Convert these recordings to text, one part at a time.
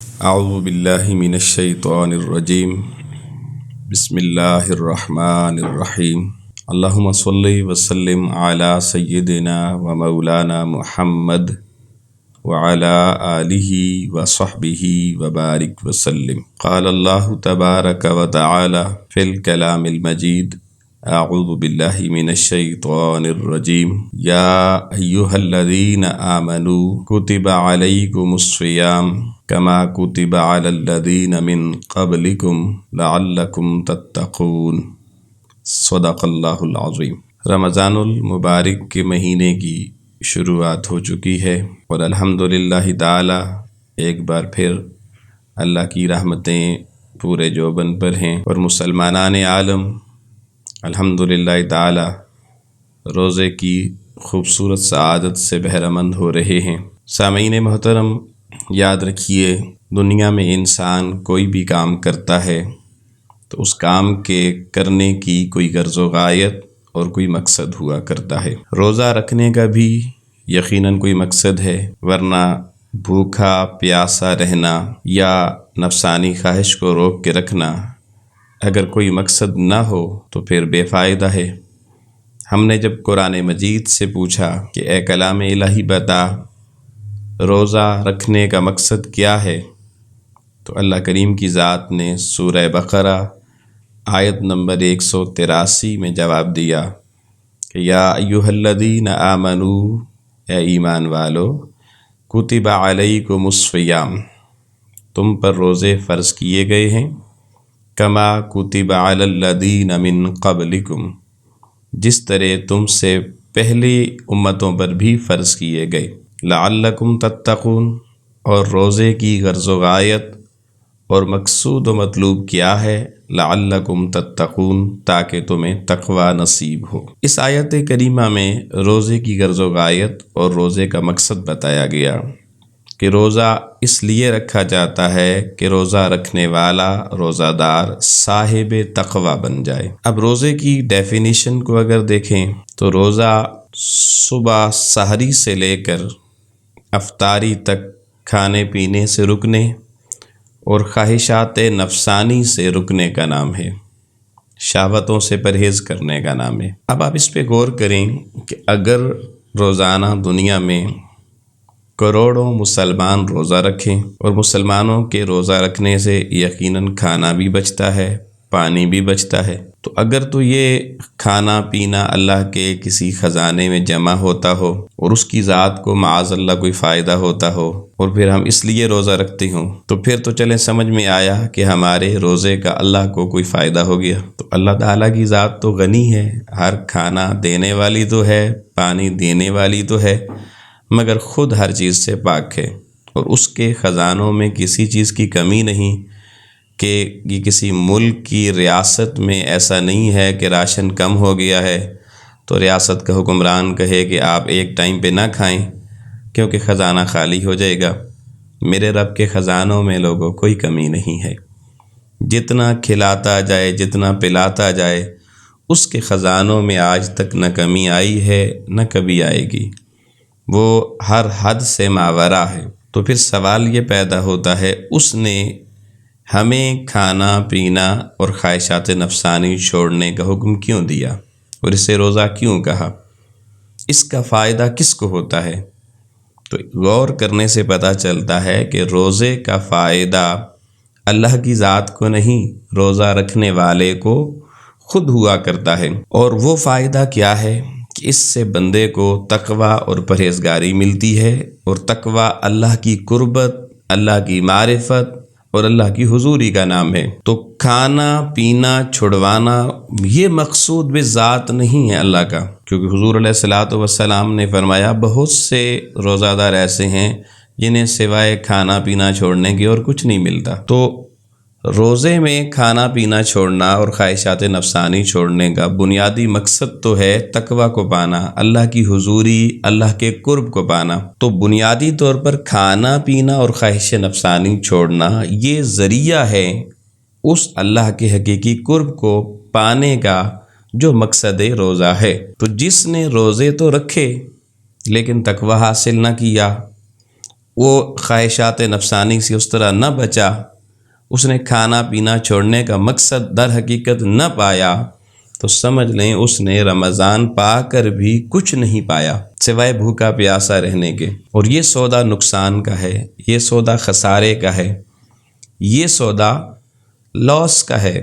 اعوذ باللہ من الشیطان الرجیم بسم اللہ الرحمن الرحیم اللہم صلی وسلم علی سیدنا و مولانا محمد وعلی آلہ وصحبہ وبارک وسلم۔ قال اللہ تبارک و تعالی فی الکلام المجید اعوذ باللہ من الشیطان الرجیم یا ایہا الذین آمنوا کتب علیکم الصیام کما کتب علی الذین من قبلکم لعلکم تتقون۔ صدق اللہ العظیم۔ رمضان المبارک کے مہینے کی شروعات ہو چکی ہے اور الحمدللہ تعالی ایک بار پھر اللہ کی رحمتیں پورے جوبن پر ہیں اور مسلمانان عالم الحمدللہ تعالی روزے کی خوبصورت سعادت سے بہرہ مند ہو رہے ہیں۔ سامعین محترم، یاد رکھیے، دنیا میں انسان کوئی بھی کام کرتا ہے تو اس کام کے کرنے کی کوئی غرض و غایت اور کوئی مقصد ہوا کرتا ہے۔ روزہ رکھنے کا بھی یقیناً کوئی مقصد ہے، ورنہ بھوکا پیاسا رہنا یا نفسانی خواہش کو روک کے رکھنا اگر کوئی مقصد نہ ہو تو پھر بے فائدہ ہے۔ ہم نے جب قرآن مجید سے پوچھا کہ اے کلام الہی بتا روزہ رکھنے کا مقصد کیا ہے، تو اللہ کریم کی ذات نے سورہ بقرہ آیت نمبر 183 میں جواب دیا کہ یا ایھا الذین آمنوا، اے ایمان والو، کتب علیکم الصیام، تم پر روزے فرض کیے گئے ہیں، کما کتب علی الذین من قبلکم، جس طرح تم سے پہلی امتوں پر بھی فرض کیے گئے، لعلکم تتقون، اور روزے کی غرض و غایت اور مقصود و مطلوب کیا ہے؟ لعلکم تتقون، تاکہ تمہیں تقوی نصیب ہو۔ اس آیت کریمہ میں روزے کی غرض و غایت اور روزے کا مقصد بتایا گیا کہ روزہ اس لیے رکھا جاتا ہے کہ روزہ رکھنے والا روزہ دار صاحب تقوی بن جائے۔ اب روزے کی ڈیفینیشن کو اگر دیکھیں تو روزہ صبح سحری سے لے کر افطاری تک کھانے پینے سے رکنے اور خواہشات نفسانی سے رکنے کا نام ہے، شہوتوں سے پرہیز کرنے کا نام ہے۔ اب آپ اس پہ غور کریں کہ اگر روزانہ دنیا میں کروڑوں مسلمان روزہ رکھیں اور مسلمانوں کے روزہ رکھنے سے یقیناً کھانا بھی بچتا ہے، پانی بھی بچتا ہے، تو اگر تو یہ کھانا پینا اللہ کے کسی خزانے میں جمع ہوتا ہو اور اس کی ذات کو معاذ اللہ کوئی فائدہ ہوتا ہو اور پھر ہم اس لیے روزہ رکھتے ہوں، تو پھر تو چلیں سمجھ میں آیا کہ ہمارے روزے کا اللہ کو کوئی فائدہ ہو گیا۔ تو اللہ تعالیٰ کی ذات تو غنی ہے، ہر کھانا دینے والی تو ہے، پانی دینے والی تو ہے، مگر خود ہر چیز سے پاک ہے اور اس کے خزانوں میں کسی چیز کی کمی نہیں کہ یہ کسی ملک کی ریاست میں ایسا نہیں ہے کہ راشن کم ہو گیا ہے تو ریاست کا حکمران کہے کہ آپ ایک ٹائم پہ نہ کھائیں کیونکہ خزانہ خالی ہو جائے گا۔ میرے رب کے خزانوں میں لوگوں کوئی کمی نہیں ہے، جتنا کھلاتا جائے جتنا پلاتا جائے اس کے خزانوں میں آج تک نہ کمی آئی ہے نہ کبھی آئے گی، وہ ہر حد سے ماورا ہے۔ تو پھر سوال یہ پیدا ہوتا ہے اس نے ہمیں کھانا پینا اور خواہشات نفسانی چھوڑنے کا حکم کیوں دیا اور اسے روزہ کیوں کہا؟ اس کا فائدہ کس کو ہوتا ہے؟ تو غور کرنے سے پتہ چلتا ہے کہ روزے کا فائدہ اللہ کی ذات کو نہیں، روزہ رکھنے والے کو خود ہوا کرتا ہے۔ اور وہ فائدہ کیا ہے کہ اس سے بندے کو تقوی اور پرہیزگاری ملتی ہے، اور تقوی اللہ کی قربت، اللہ کی معرفت اور اللہ کی حضوری کا نام ہے۔ تو کھانا پینا چھڑوانا یہ مقصود بذات نہیں ہے اللہ کا، کیونکہ حضور علیہ الصلوۃ والسلام نے فرمایا بہت سے روزہ دار ایسے ہیں جنہیں سوائے کھانا پینا چھوڑنے کی اور کچھ نہیں ملتا۔ تو روزے میں کھانا پینا چھوڑنا اور خواہشات نفسانی چھوڑنے کا بنیادی مقصد تو ہے تقوی کو پانا، اللہ کی حضوری، اللہ کے قرب کو پانا۔ تو بنیادی طور پر کھانا پینا اور خواہش نفسانی چھوڑنا یہ ذریعہ ہے اس اللہ کے حقیقی قرب کو پانے کا جو مقصد روزہ ہے۔ تو جس نے روزے تو رکھے لیکن تقوی حاصل نہ کیا، وہ خواہشات نفسانی سے اس طرح نہ بچا، اس نے کھانا پینا چھوڑنے کا مقصد در حقیقت نہ پایا، تو سمجھ لیں اس نے رمضان پا کر بھی کچھ نہیں پایا سوائے بھوکا پیاسا رہنے کے۔ اور یہ سودا نقصان کا ہے، یہ سودا خسارے کا ہے، یہ سودا لاس کا ہے،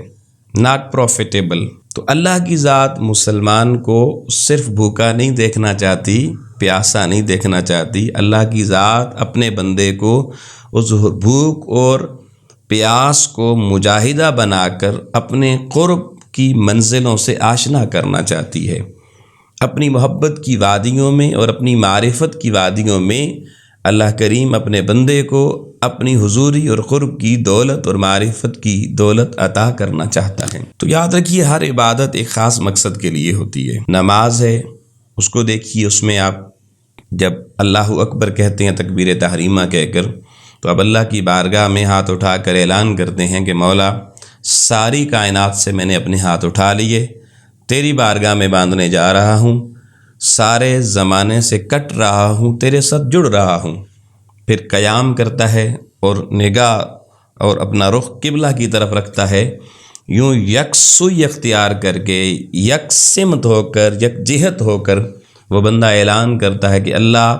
ناٹ پروفیٹیبل۔ تو اللہ کی ذات مسلمان کو صرف بھوکا نہیں دیکھنا چاہتی، پیاسا نہیں دیکھنا چاہتی۔ اللہ کی ذات اپنے بندے کو اس بھوک اور پیاس کو مجاہدہ بنا کر اپنے قرب کی منزلوں سے آشنا کرنا چاہتی ہے۔ اپنی محبت کی وادیوں میں اور اپنی معرفت کی وادیوں میں اللہ کریم اپنے بندے کو اپنی حضوری اور قرب کی دولت اور معرفت کی دولت عطا کرنا چاہتا ہے۔ تو یاد رکھیے ہر عبادت ایک خاص مقصد کے لیے ہوتی ہے۔ نماز ہے، اس کو دیکھیے، اس میں آپ جب اللہ اکبر کہتے ہیں تکبیر تحریمہ کہہ کر، تو اب اللہ کی بارگاہ میں ہاتھ اٹھا کر اعلان کرتے ہیں کہ مولا ساری کائنات سے میں نے اپنے ہاتھ اٹھا لیے، تیری بارگاہ میں باندھنے جا رہا ہوں، سارے زمانے سے کٹ رہا ہوں، تیرے ساتھ جڑ رہا ہوں۔ پھر قیام کرتا ہے اور نگاہ اور اپنا رخ قبلہ کی طرف رکھتا ہے، یوں یکسوئی اختیار کر کے، یک سمت ہو کر، یک جہت ہو کر وہ بندہ اعلان کرتا ہے کہ اللہ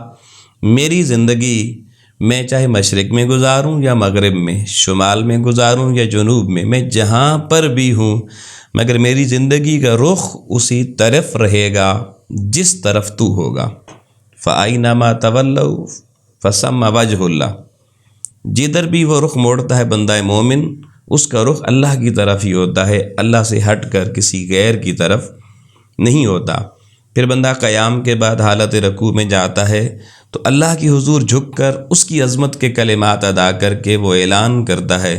میری زندگی میں چاہے مشرق میں گزاروں یا مغرب میں، شمال میں گزاروں یا جنوب میں جہاں پر بھی ہوں، مگر میری زندگی کا رخ اسی طرف رہے گا جس طرف تو ہوگا۔ فَأَيْنَمَا تَوَلَّوْا فَثَمَّ وَجْهُ اللَّهِ، جدھر بھی وہ رخ موڑتا ہے بندہ مومن، اس کا رخ اللہ کی طرف ہی ہوتا ہے، اللہ سے ہٹ کر کسی غیر کی طرف نہیں ہوتا۔ پھر بندہ قیام کے بعد حالت رکوع میں جاتا ہے تو اللہ کی حضور جھک کر اس کی عظمت کے کلمات ادا کر کے وہ اعلان کرتا ہے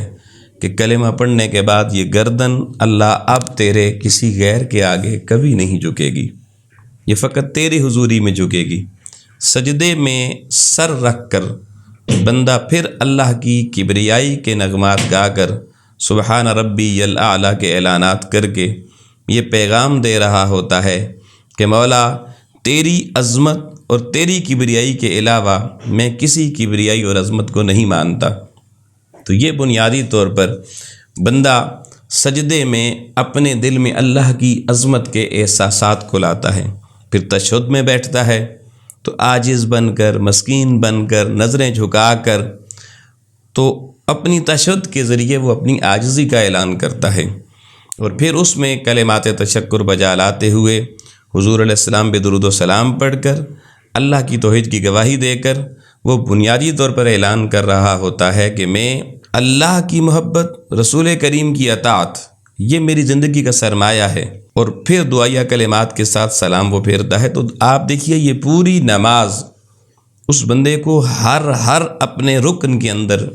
کہ کلمہ پڑھنے کے بعد یہ گردن اللہ اب تیرے کسی غیر کے آگے کبھی نہیں جھکے گی، یہ فقط تیری حضوری میں جھکے گی۔ سجدے میں سر رکھ کر بندہ پھر اللہ کی کبریائی کے نغمات گا کر سبحان ربی الاعلیٰ کے اعلانات کر کے یہ پیغام دے رہا ہوتا ہے کہ مولا تیری عظمت اور تیری کبریائی کے علاوہ میں کسی کبریائی اور عظمت کو نہیں مانتا۔ تو یہ بنیادی طور پر بندہ سجدے میں اپنے دل میں اللہ کی عظمت کے احساسات کو لاتا ہے، پھر تشہد میں بیٹھتا ہے تو عاجز بن کر، مسکین بن کر، نظریں جھکا کر، تو اپنی تشہد کے ذریعے وہ اپنی عاجزی کا اعلان کرتا ہے، اور پھر اس میں کلمات تشکر بجا لاتے ہوئے حضور علیہ السلام پہ درود و سلام پڑھ کر، اللہ کی توحید کی گواہی دے کر وہ بنیادی طور پر اعلان کر رہا ہوتا ہے کہ میں اللہ کی محبت، رسول کریم کی اطاعت، یہ میری زندگی کا سرمایہ ہے، اور پھر دعائیہ کلمات کے ساتھ سلام وہ پھیرتا ہے۔ تو آپ دیکھیے یہ پوری نماز اس بندے کو ہر اپنے رکن کے اندر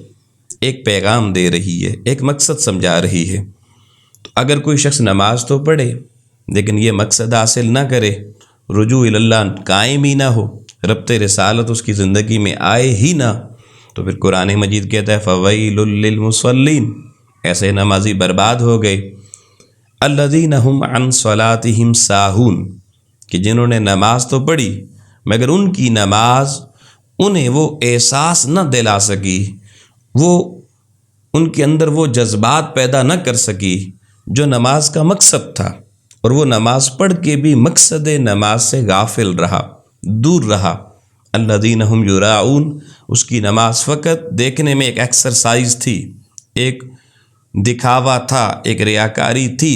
ایک پیغام دے رہی ہے، ایک مقصد سمجھا رہی ہے۔ تو اگر کوئی شخص نماز تو پڑھے لیکن یہ مقصد حاصل نہ کرے، رجوع اللہ قائم ہی نہ ہو، ربط رسالت اس کی زندگی میں آئے ہی نہ، تو پھر قرآن مجید کہتا ہے فَوَيْلٌ لِّلْمُصَلِّينَ، ایسے نمازی برباد ہو گئے، الَّذِينَ هُمْ عَنْ صَلَاتِهِمْ سَاهُونَ، کہ جنہوں نے نماز تو پڑھی مگر ان کی نماز انہیں وہ احساس نہ دلا سکی، وہ ان کے اندر وہ جذبات پیدا نہ کر سکی جو نماز کا مقصد تھا، اور وہ نماز پڑھ کے بھی مقصد نماز سے غافل رہا، دور رہا۔ الذین ہم یراؤون، اس کی نماز فقط دیکھنے میں ایک ایکسرسائز تھی، ایک دکھاوا تھا، ایک ریاکاری تھی۔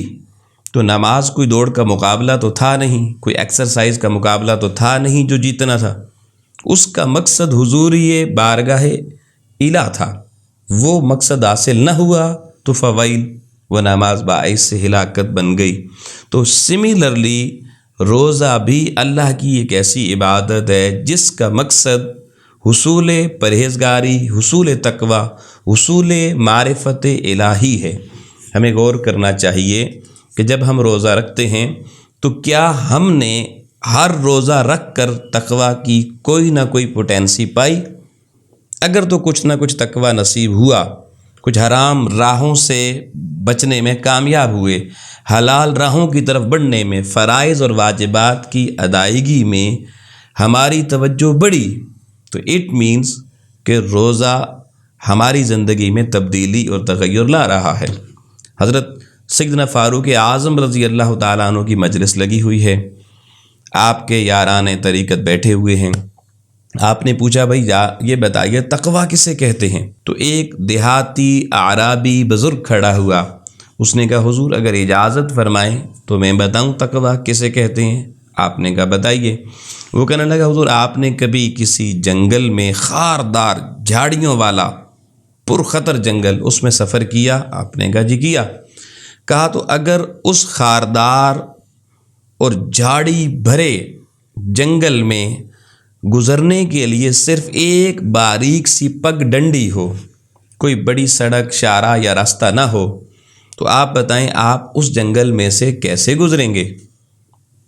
تو نماز کوئی دوڑ کا مقابلہ تو تھا نہیں، کوئی ایکسرسائز کا مقابلہ تو تھا نہیں جو جیتنا تھا، اس کا مقصد حضوری بارگاہ الہ تھا، وہ مقصد حاصل نہ ہوا تو فوائل، وہ نماز باعث سے ہلاکت بن گئی۔ تو سملرلی روزہ بھی اللہ کی ایک ایسی عبادت ہے جس کا مقصد حصول پرہیزگاری، حصول تقوی، حصول معرفت الہی ہے۔ ہمیں غور کرنا چاہیے کہ جب ہم روزہ رکھتے ہیں تو کیا ہم نے ہر روزہ رکھ کر تقوی کی کوئی نہ کوئی پوٹینسی پائی؟ اگر تو کچھ نہ کچھ تقوی نصیب ہوا، کچھ حرام راہوں سے بچنے میں کامیاب ہوئے، حلال راہوں کی طرف بڑھنے میں، فرائض اور واجبات کی ادائیگی میں ہماری توجہ بڑھی، تو اٹ مینز کہ روزہ ہماری زندگی میں تبدیلی اور تغیر لا رہا ہے۔ حضرت سیدنا فاروق اعظم رضی اللہ تعالیٰ عنہ کی مجلس لگی ہوئی ہے، آپ کے یاران طریقت بیٹھے ہوئے ہیں۔ آپ نے پوچھا بھائی یہ بتائیے تقویٰ کسے کہتے ہیں؟ تو ایک دیہاتی اعرابی بزرگ کھڑا ہوا، اس نے کہا حضور اگر اجازت فرمائیں تو میں بتاؤں تقویٰ کسے کہتے ہیں؟ آپ نے کہا بتائیے۔ وہ کہنے لگا حضور آپ نے کبھی کسی جنگل میں خاردار جھاڑیوں والا پرخطر جنگل اس میں سفر کیا؟ آپ نے کہا جی کیا۔ کہا تو اگر اس خاردار اور جھاڑی بھرے جنگل میں گزرنے کے لیے صرف ایک باریک سی پگ ڈنڈی ہو، کوئی بڑی سڑک شاہراہ یا راستہ نہ ہو، تو آپ بتائیں آپ اس جنگل میں سے کیسے گزریں گے؟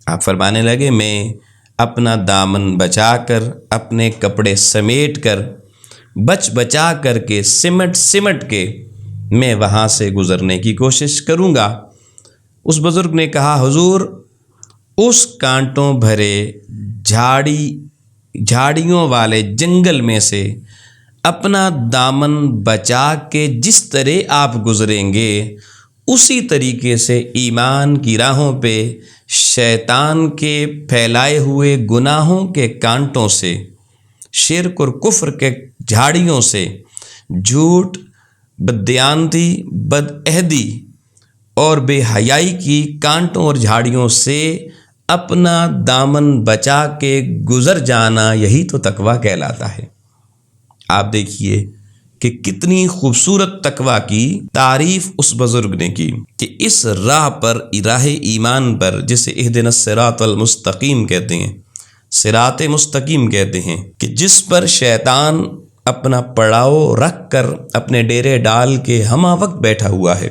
آپ فرمانے لگے میں اپنا دامن بچا کر، اپنے کپڑے سمیٹ کر، بچا کر کے، سمٹ کے میں وہاں سے گزرنے کی کوشش کروں گا۔ اس بزرگ نے کہا حضور اس کانٹوں بھرے جھاڑیوں والے جنگل میں سے اپنا دامن بچا کے جس طرح آپ گزریں گے، اسی طریقے سے ایمان کی راہوں پہ شیطان کے پھیلائے ہوئے گناہوں کے کانٹوں سے، شرک اور کفر کے جھاڑیوں سے، جھوٹ، بددیانتی، بدعہدی اور بے حیائی کی کانٹوں اور جھاڑیوں سے اپنا دامن بچا کے گزر جانا، یہی تو تقویٰ کہلاتا ہے۔ آپ دیکھیے کہ کتنی خوبصورت تقویٰ کی تعریف اس بزرگ نے کی کہ اس راہ پر، راہ ایمان پر، جسے اہدنا الصراط المستقیم کہتے ہیں، صراط مستقیم کہتے ہیں، کہ جس پر شیطان اپنا پڑاؤ رکھ کر اپنے ڈیرے ڈال کے ہمہ وقت بیٹھا ہوا ہے،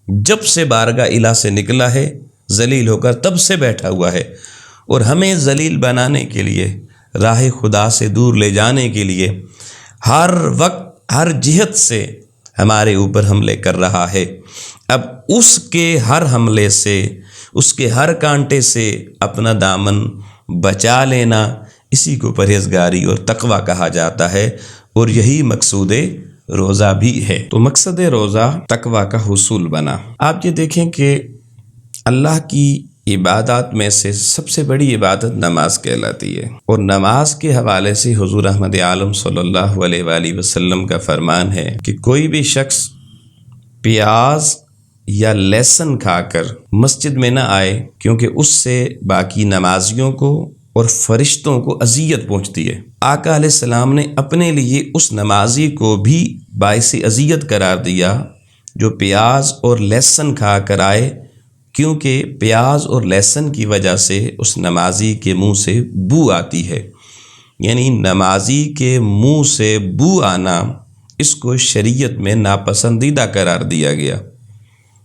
جب سے بارگاہ الہ سے نکلا ہے ذلیل ہو کر تب سے بیٹھا ہوا ہے، اور ہمیں ذلیل بنانے کے لیے، راہ خدا سے دور لے جانے کے لیے ہر وقت ہر جہت سے ہمارے اوپر حملے کر رہا ہے۔ اب اس کے ہر حملے سے، اس کے ہر کانٹے سے اپنا دامن بچا لینا، اسی کو پرہیزگاری اور تقویٰ کہا جاتا ہے، اور یہی مقصود روزہ بھی ہے۔ تو مقصد روزہ تقویٰ کا حصول بنا۔ آپ یہ دیکھیں کہ اللہ کی عبادات میں سے سب سے بڑی عبادت نماز کہلاتی ہے، اور نماز کے حوالے سے حضور احمد عالم صلی اللہ علیہ وآلہ وسلم کا فرمان ہے کہ کوئی بھی شخص پیاز یا لہسن کھا کر مسجد میں نہ آئے، کیونکہ اس سے باقی نمازیوں کو اور فرشتوں کو اذیت پہنچتی ہے۔ آقا علیہ السلام نے اپنے لیے اس نمازی کو بھی باعث اذیت قرار دیا جو پیاز اور لہسن کھا کر آئے، کیونکہ پیاز اور لہسن کی وجہ سے اس نمازی کے منہ سے بو آتی ہے، یعنی نمازی کے منہ سے بو آنا اس کو شریعت میں ناپسندیدہ قرار دیا گیا۔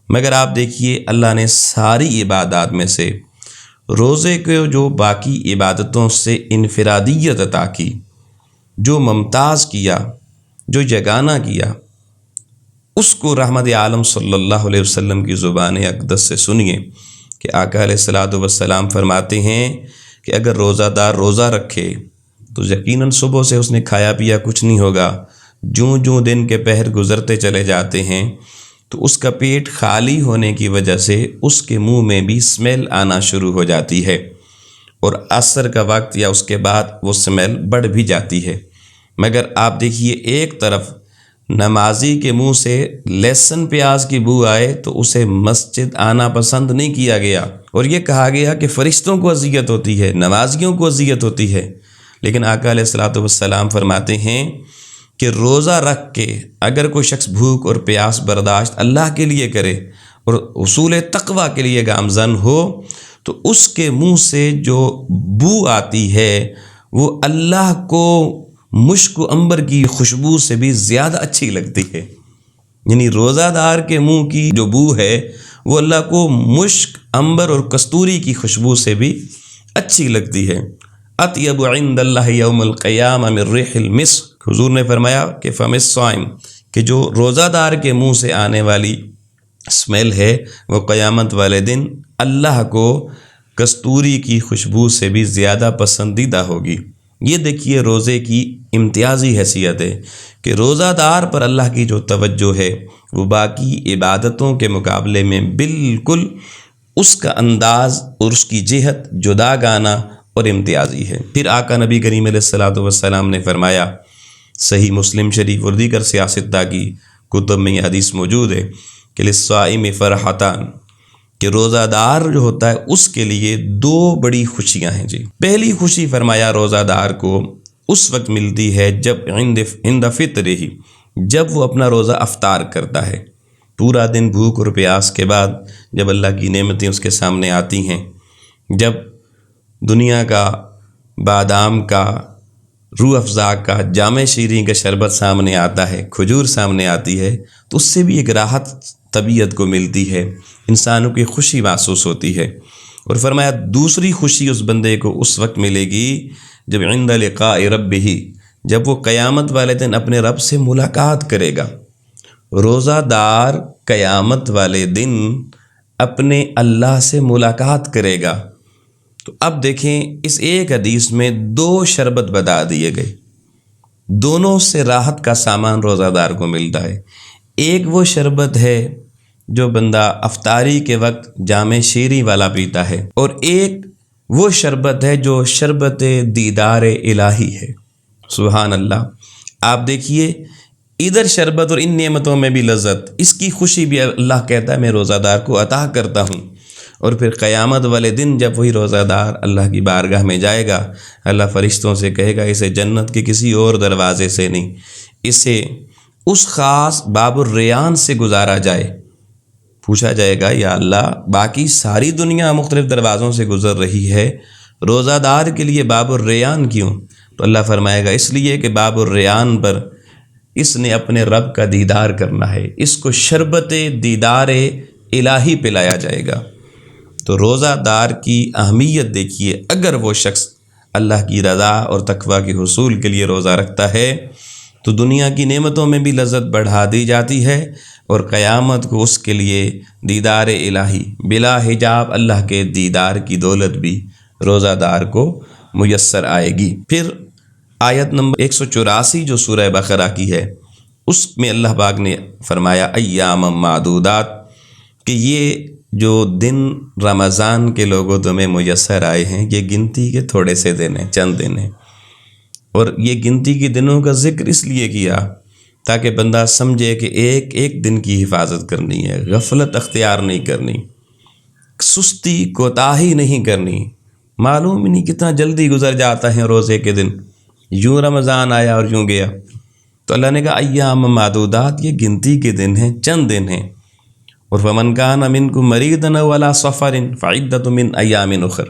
مگر آپ دیکھیے اللہ نے ساری عبادات میں سے روزے کو جو باقی عبادتوں سے انفرادیت عطا کی، جو ممتاز کیا، جو یگانہ کیا، اس کو رحمت عالم صلی اللہ علیہ وسلم کی زبان اقدس سے سنیے کہ آقا علیہ الصلوۃ والسلام فرماتے ہیں کہ اگر روزہ دار روزہ رکھے تو یقیناً صبح سے اس نے کھایا پیا کچھ نہیں ہوگا، جوں دن کے پہر گزرتے چلے جاتے ہیں تو اس کا پیٹ خالی ہونے کی وجہ سے اس کے منہ میں بھی اسمیل آنا شروع ہو جاتی ہے، اور عصر کا وقت یا اس کے بعد وہ اسمیل بڑھ بھی جاتی ہے۔ مگر آپ دیکھیے ایک طرف نمازی کے منہ سے لہسن پیاز کی بو آئے تو اسے مسجد آنا پسند نہیں کیا گیا، اور یہ کہا گیا کہ فرشتوں کو اذیت ہوتی ہے، نمازیوں کو اذیت ہوتی ہے۔ لیکن آقا علیہ الصلوۃ والسلام فرماتے ہیں کہ روزہ رکھ کے اگر کوئی شخص بھوک اور پیاس برداشت اللہ کے لیے کرے اور حصول تقویٰ کے لیے گامزن ہو، تو اس کے منہ سے جو بو آتی ہے وہ اللہ کو مشک و عنبر کی خوشبو سے بھی زیادہ اچھی لگتی ہے۔ یعنی روزہ دار کے منہ کی جو بو ہے وہ اللہ کو مشک، عنبر اور کستوری کی خوشبو سے بھی اچھی لگتی ہے۔ اطیب عند اللہ یوم القیامہ من ریح المسک، حضور نے فرمایا کہ فم الصائم، کہ جو روزہ دار کے منہ سے آنے والی اسمیل ہے وہ قیامت والے دن اللہ کو کستوری کی خوشبو سے بھی زیادہ پسندیدہ ہوگی۔ یہ دیکھیے روزے کی امتیازی حیثیت ہے کہ روزہ دار پر اللہ کی جو توجہ ہے وہ باقی عبادتوں کے مقابلے میں بالکل اس کا انداز اور اس کی جہت جداگانہ اور امتیازی ہے۔ پھر آقا نبی کریم علیہ الصلوۃ والسلام نے فرمایا، صحیح مسلم شریف اور دیگر سیاستہ کی کتب میں یہ حدیث موجود ہے کہ للصائم فرحتان، کہ روزہ دار جو ہوتا ہے اس کے لیے دو بڑی خوشیاں ہیں جی۔ پہلی خوشی فرمایا روزہ دار کو اس وقت ملتی ہے جب عند فطرہ، جب وہ اپنا روزہ افطار کرتا ہے، پورا دن بھوک اور پیاس کے بعد جب اللہ کی نعمتیں اس کے سامنے آتی ہیں، جب دنیا کا بادام کا، روح افزا کا، جامع شیریں کا شربت سامنے آتا ہے، کھجور سامنے آتی ہے، تو اس سے بھی ایک راحت طبیعت کو ملتی ہے، انسانوں کی خوشی محسوس ہوتی ہے۔ اور فرمایا دوسری خوشی اس بندے کو اس وقت ملے گی جب عند لقاء ربہ، جب وہ قیامت والے دن اپنے رب سے ملاقات کرے گا۔ روزہ دار قیامت والے دن اپنے اللہ سے ملاقات کرے گا۔ تو اب دیکھیں اس ایک حدیث میں دو شربت بتا دیے گئے، دونوں سے راحت کا سامان روزہ دار کو ملتا ہے۔ ایک وہ شربت ہے جو بندہ افطاری کے وقت جامع شیریں والا پیتا ہے، اور ایک وہ شربت ہے جو شربت دیدار الہی ہے۔ سبحان اللہ۔ آپ دیکھیے ادھر شربت اور ان نعمتوں میں بھی لذت، اس کی خوشی بھی اللہ کہتا ہے میں روزہ دار کو عطا کرتا ہوں۔ اور پھر قیامت والے دن جب وہی روزہ دار اللہ کی بارگاہ میں جائے گا، اللہ فرشتوں سے کہے گا اسے جنت کے کسی اور دروازے سے نہیں، اسے اس خاص باب الریان سے گزارا جائے۔ پوچھا جائے گا یا اللہ باقی ساری دنیا مختلف دروازوں سے گزر رہی ہے، روزہ دار کے لیے باب الریان کیوں؟ تو اللہ فرمائے گا اس لیے کہ باب الریان پر اس نے اپنے رب کا دیدار کرنا ہے، اس کو شربت دیدار الہی پلایا جائے گا۔ تو روزہ دار کی اہمیت دیکھیے، اگر وہ شخص اللہ کی رضا اور تقویٰ کے حصول کے لیے روزہ رکھتا ہے تو دنیا کی نعمتوں میں بھی لذت بڑھا دی جاتی ہے، اور قیامت کو اس کے لیے دیدار الہی بلا حجاب اللہ کے دیدار کی دولت بھی روزہ دار کو میسر آئے گی۔ پھر آیت نمبر 184 جو سورہ بقرہ کی ہے، اس میں اللہ پاک نے فرمایا ایام معدودات، کہ یہ جو دن رمضان کے لوگوں تمہیں میسر آئے ہیں یہ گنتی کے تھوڑے سے دن ہیں، چند دن ہیں۔ اور یہ گنتی کے دنوں کا ذکر اس لیے کیا تاکہ بندہ سمجھے کہ ایک ایک دن کی حفاظت کرنی ہے، غفلت اختیار نہیں کرنی، سستی کوتاہی نہیں کرنی۔ معلوم ہی نہیں کتنا جلدی گزر جاتا ہے روزے کے دن، یوں رمضان آیا اور یوں گیا۔ تو اللہ نے کہا ایام معدودات، یہ گنتی کے دن ہیں، چند دن ہیں۔ اور فمن کان منکم مریضا او علی سفر فعدۃ من ایام اخر،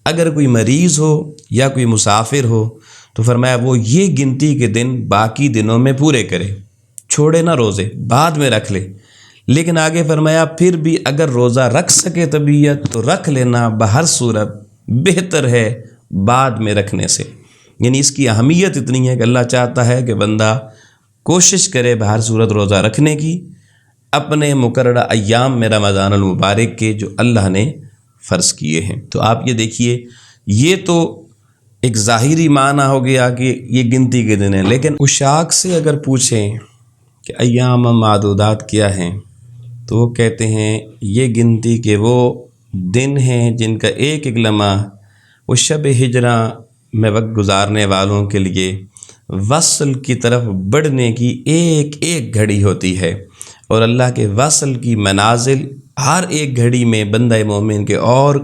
اگر کوئی مریض ہو یا کوئی مسافر ہو تو فرمایا وہ یہ گنتی کے دن باقی دنوں میں پورے کرے، چھوڑے نہ روزے، بعد میں رکھ لے۔ لیکن آگے فرمایا پھر بھی اگر روزہ رکھ سکے طبیعت تو رکھ لینا، بہر صورت بہتر ہے بعد میں رکھنے سے۔ یعنی اس کی اہمیت اتنی ہے کہ اللہ چاہتا ہے کہ بندہ کوشش کرے بہر صورت روزہ رکھنے کی، اپنے مقررہ ایام میں رمضان المبارک کے جو اللہ نے فرض کیے ہیں۔ تو آپ یہ دیکھیے، یہ تو ایک ظاہری معنی ہو گیا کہ یہ گنتی کے دن ہیں، لیکن عشاق سے اگر پوچھیں کہ ایام معدودات کیا ہیں تو وہ کہتے ہیں یہ گنتی کے وہ دن ہیں جن کا ایک ایک لمحہ وہ شب ہجراں میں وقت گزارنے والوں کے لیے وصل کی طرف بڑھنے کی ایک ایک گھڑی ہوتی ہے، اور اللہ کے وصل کی منازل ہر ایک گھڑی میں بندہ مومن کے اور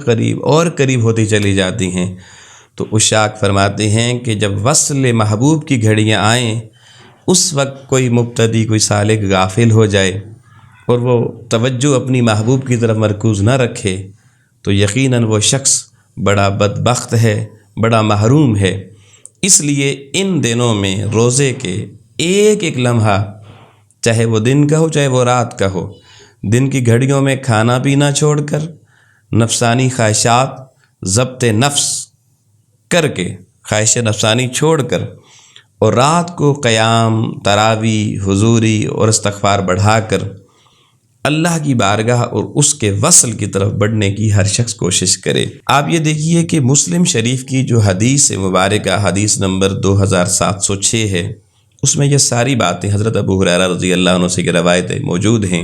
قریب ہوتی چلی جاتی ہیں۔ تو عشاق فرماتے ہیں کہ جب وصل محبوب کی گھڑیاں آئیں اس وقت کوئی مبتدی، کوئی سالک غافل ہو جائے اور وہ توجہ اپنی محبوب کی طرف مرکوز نہ رکھے تو یقیناً وہ شخص بڑا بدبخت ہے، بڑا محروم ہے۔ اس لیے ان دنوں میں روزے کے ایک ایک لمحہ، چاہے وہ دن کا ہو چاہے وہ رات کا ہو، دن کی گھڑیوں میں کھانا پینا چھوڑ کر، نفسانی خواہشات ضبط نفس کر کے، خواہش نفسانی چھوڑ کر، اور رات کو قیام، تراویح، حضوری اور استغفار بڑھا کر اللہ کی بارگاہ اور اس کے وصل کی طرف بڑھنے کی ہر شخص کوشش کرے۔ آپ یہ دیکھیے کہ مسلم شریف کی جو حدیث مبارکہ حدیث نمبر 2706 ہے، اس میں یہ ساری باتیں حضرت ابو ہریرہ رضی اللہ عنہ سے کی روایتیں موجود ہیں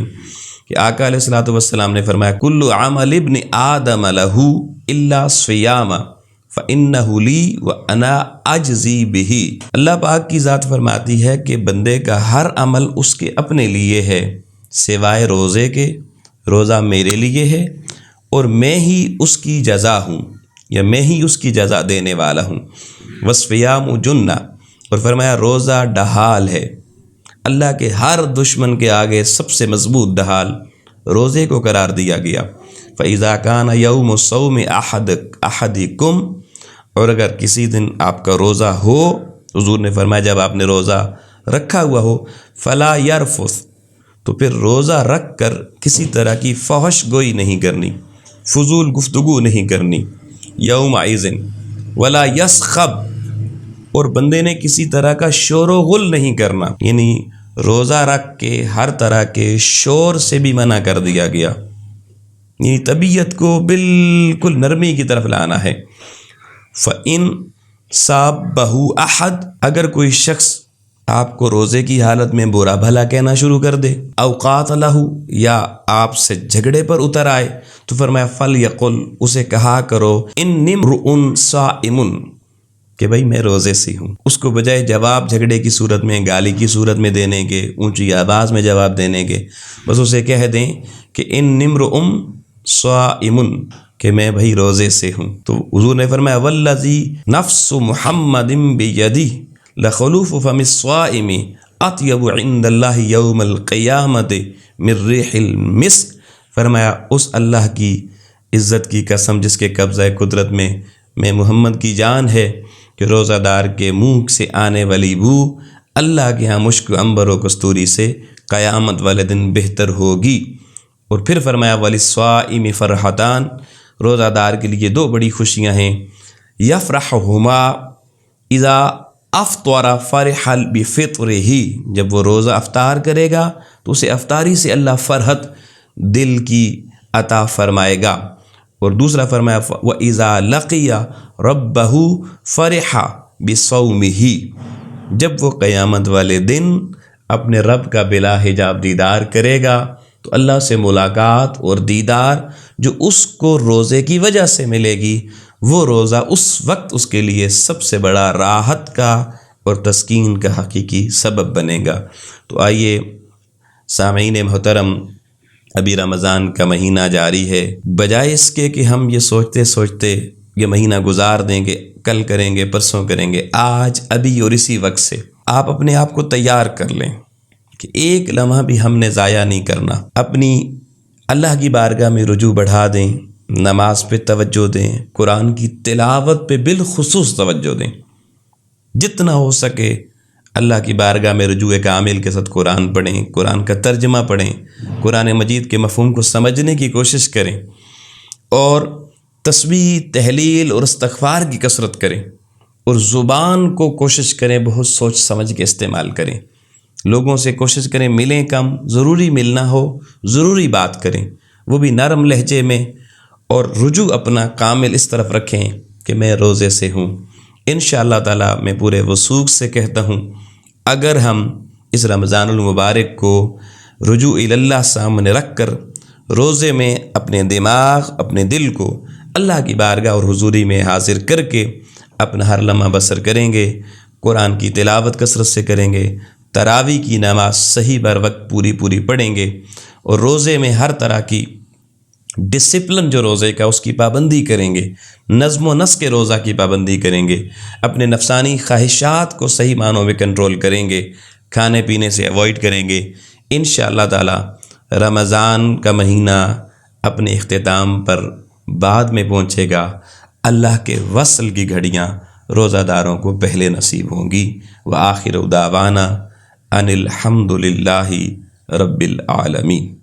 کہ آقا علیہ الصلوۃ والسلام نے فرمایا کل عمل ابن آدم لہ الا الصیام فإنہ لی وأنا اجزی بہ۔ اللہ پاک کی ذات فرماتی ہے کہ بندے کا ہر عمل اس کے اپنے لیے ہے سوائے روزے کے، روزہ میرے لیے ہے اور میں ہی اس کی جزا ہوں، یا میں ہی اس کی جزا دینے والا ہوں۔ والصیام جنہ، اور فرمایا روزہ ڈھال ہے۔ اللہ کے ہر دشمن کے آگے سب سے مضبوط ڈھال روزے کو قرار دیا گیا۔ فَإِذَا كَانَ يَوْمُ الصَّوْمِ أَحَدِكُمْ، اور اگر کسی دن آپ کا روزہ ہو، حضور نے فرمایا جب آپ نے روزہ رکھا ہوا ہو، فَلَا يَرْفُث، تو پھر روزہ رکھ کر کسی طرح کی فحش گوئی نہیں کرنی، فضول گفتگو نہیں کرنی، یومئذ ولا یسخب، اور بندے نے کسی طرح کا شور و غل نہیں کرنا، یعنی روزہ رکھ کے ہر طرح کے شور سے بھی منع کر دیا گیا، یعنی طبیعت کو بالکل نرمی کی طرف لانا ہے۔ فَإِن صَابَّهُ أَحَدٌ، اگر کوئی شخص آپ کو روزے کی حالت میں برا بھلا کہنا شروع کر دے، او قاتلہ، یا آپ سے جھگڑے پر اتر آئے، تو فرمایا فَلْيَقُلْ، اسے کہا کرو اِنِّی امْرُؤٌ صَائِمٌ، کہ بھئی میں روزے سے ہوں۔ اس کو بجائے جواب جھگڑے کی صورت میں، گالی کی صورت میں دینے کے، اونچی آواز میں جواب دینے کے، بس اسے کہہ دیں کہ اِنِّی امْرُؤٌ صَائِمٌ، کہ میں بھئی روزے سے ہوں۔ تو حضور نے فرمایا وَالَّذِی نَفْسُ مُحَمَّدٍ بِیَدِهِ لخلوف فم الصائم اطیب عند اللہ یوم القیامت من ریح المسک، فرمایا اس اللہ کی عزت کی قسم جس کے قبضہ قدرت میں محمد کی جان ہے کہ روزہ دار کے منہ سے آنے والی بو اللہ کے ہاں مشک عنبر و کستوری سے قیامت والے دن بہتر ہوگی۔ اور پھر فرمایا وللصائم فرحتان، روزہ دار کے لیے دو بڑی خوشیاں ہیں، یفرحہما اذا افطر فرح بفطرہ، جب وہ روزہ افطار کرے گا تو اسے افطاری سے اللہ فرحت دل کی عطا فرمائے گا۔ اور دوسرا فرمایا وَإِذَا لَقِيَ رَبَّهُ فَرِحَ بِصَوْمِهِ، جب وہ قیامت والے دن اپنے رب کا بلا حجاب دیدار کرے گا تو اللہ سے ملاقات اور دیدار جو اس کو روزے کی وجہ سے ملے گی، وہ روزہ اس وقت اس کے لیے سب سے بڑا راحت کا اور تسکین کا حقیقی سبب بنے گا۔ تو آئیے سامعین محترم، ابھی رمضان کا مہینہ جاری ہے، بجائے اس کے کہ ہم یہ سوچتے یہ مہینہ گزار دیں گے، کل کریں گے، پرسوں کریں گے، آج ابھی اور اسی وقت سے آپ اپنے آپ کو تیار کر لیں کہ ایک لمحہ بھی ہم نے ضائع نہیں کرنا، اپنی اللہ کی بارگاہ میں رجوع بڑھا دیں، نماز پہ توجہ دیں، قرآن کی تلاوت پہ بالخصوص توجہ دیں، جتنا ہو سکے اللہ کی بارگاہ میں رجوع کامل کے ساتھ قرآن پڑھیں، قرآن کا ترجمہ پڑھیں، قرآن مجید کے مفہوم کو سمجھنے کی کوشش کریں، اور تسبیح، تحلیل اور استغفار کی کثرت کریں، اور زبان کو کوشش کریں بہت سوچ سمجھ کے استعمال کریں، لوگوں سے کوشش کریں ملیں کم، ضروری ملنا ہو ضروری بات کریں، وہ بھی نرم لہجے میں، اور رجوع اپنا کامل اس طرف رکھیں کہ میں روزے سے ہوں۔ انشاءاللہ تعالیٰ میں پورے وثوق سے کہتا ہوں اگر ہم اس رمضان المبارک کو رجوع اللہ سامنے رکھ کر روزے میں اپنے دماغ، اپنے دل کو اللہ کی بارگاہ اور حضوری میں حاضر کر کے اپنا ہر لمحہ بسر کریں گے، قرآن کی تلاوت کثرت سے کریں گے، تراویح کی نماز صحیح بر وقت پوری پڑھیں گے، اور روزے میں ہر طرح کی ڈسپلن جو روزے کا اس کی پابندی کریں گے، نظم و نسق کے روزہ کی پابندی کریں گے، اپنے نفسانی خواہشات کو صحیح معنوں میں کنٹرول کریں گے، کھانے پینے سے ایوائڈ کریں گے، انشاءاللہ تعالی رمضان کا مہینہ اپنے اختتام پر بعد میں پہنچے گا، اللہ کے وصل کی گھڑیاں روزہ داروں کو پہلے نصیب ہوں گی۔ وآخر دعوانا ان الحمد للہ رب العالمین۔